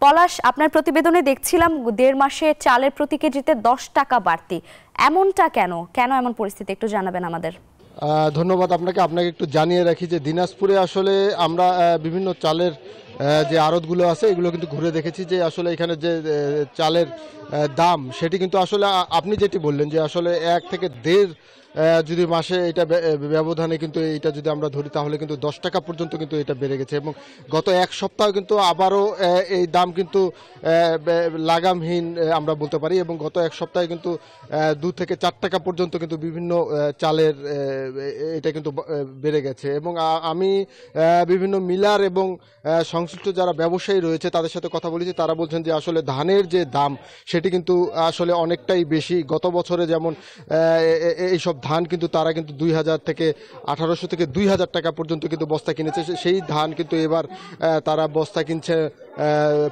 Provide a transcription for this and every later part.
পলাশ, আপনার প্রতিবেদনে দেখছিলাম 1.5 মাসে চালের প্রতি কেজিতে 10 টাকা বাড়তি। এমনটা কেন কেন এমন পরিস্থিতি একটু জানাবেন আমাদের। ধন্যবাদ আপনাকে। একটু জানিয়ে রাখি যে দিনাজপুরে আসলে আমরা বিভিন্ন চালের যে আড়তগুলো আছে এগুলো কিন্তু ঘুরে দেখেছি যে আসলে এখানে যে চালের দাম সেটি কিন্তু আসলে আপনি যেটি বললেন যে আসলে 1 থেকে 1.5 যদি মাসে এটা ব্যবধানে কিন্তু এটা যদি আমরা ধরি তাহলে কিন্তু 10 টাকা পর্যন্ত কিন্তু এটা বেড়ে গেছে এবং গত এক সপ্তাহ কিন্তু আবারও এই দাম কিন্তু লাগামহীন আমরা বলতে পারি এবং গত এক সপ্তাহে কিন্তু 2 থেকে 4 টাকা পর্যন্ত কিন্তু বিভিন্ন চালের এটা কিন্তু বেড়ে গেছে এবং আমি বিভিন্ন মিলার এবং সংশ্লিষ্ট যারা ব্যবসায়ী রয়েছে তাদের সাথে কথা বলেছি। তারা বলছেন যে আসলে ধানের যে দাম সেটি কিন্তু আসলে অনেকটাই বেশি। গত বছরে যেমন এইসব ধান কিন্তু তারা কিন্তু 2000 থেকে 1800 থেকে 2000 টাকা পর্যন্ত কিন্তু বস্তা কিনেছে। সেই ধান কিন্তু এবার তারা বস্তা কিনছে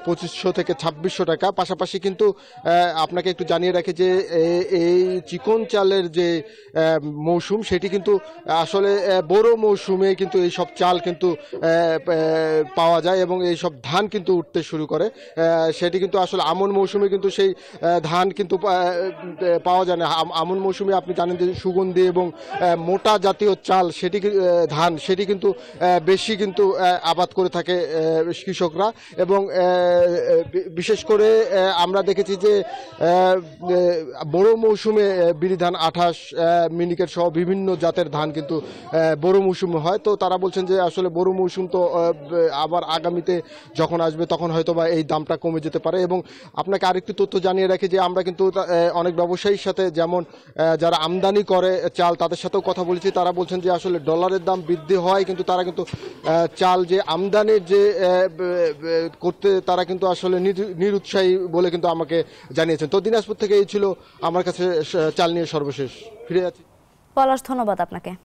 2500 থেকে 2600 টাকা। পাশাপাশি কিন্তু আপনাকে একটু জানিয়ে রাখি যে এই চিকন চালের যে মৌসুম সেটি কিন্তু আসলে বড় মৌসুমে কিন্তু এই সব চাল কিন্তু পাওয়া যায় এবং এই সব ধান কিন্তু উঠতে শুরু করে। সেটি কিন্তু আসলে আমন মৌসুমে কিন্তু সেই ধান কিন্তু পাওয়া যায় না। আমন মৌসুমে আপনি জানেন যে সুগন্ধি এবং মোটা জাতীয় চাল সেটি ধান সেটি কিন্তু বেশি কিন্তু আবাদ করে থাকে কৃষকরা এবং বিশেষ করে আমরা দেখেছি যে বড় মৌসুমে বিরি ধান 28 মিনিকেট সহ বিভিন্ন জাতের ধান কিন্তু বড় মৌসুমে হয়। তো তারা বলছেন যে আসলে বড় মৌসুম তো আবার আগামীতে যখন আসবে তখন হয়তো বা এই দামটা কমে যেতে পারে। এবং আপনাকে আরেকটি তথ্য জানিয়ে রাখি যে আমরা কিন্তু অনেক ব্যবসায়ীর সাথে যেমন যারা আমদানি করে চাল তাদের সাথেও কথা বলেছি। তারা বলছেন যে আসলে ডলারের দাম বৃদ্ধি হয় কিন্তু তারা কিন্তু চাল যে আমদানির যে করতে তারা কিন্তু আসলে নিরুৎসাহী বলে কিন্তু আমাকে জানিয়েছেন। তো দিনাজপুর থেকে এই ছিল আমার কাছে চাল নিয়ে সর্বশেষ। ফিরে যাচ্ছি। পলাশ, ধন্যবাদ আপনাকে।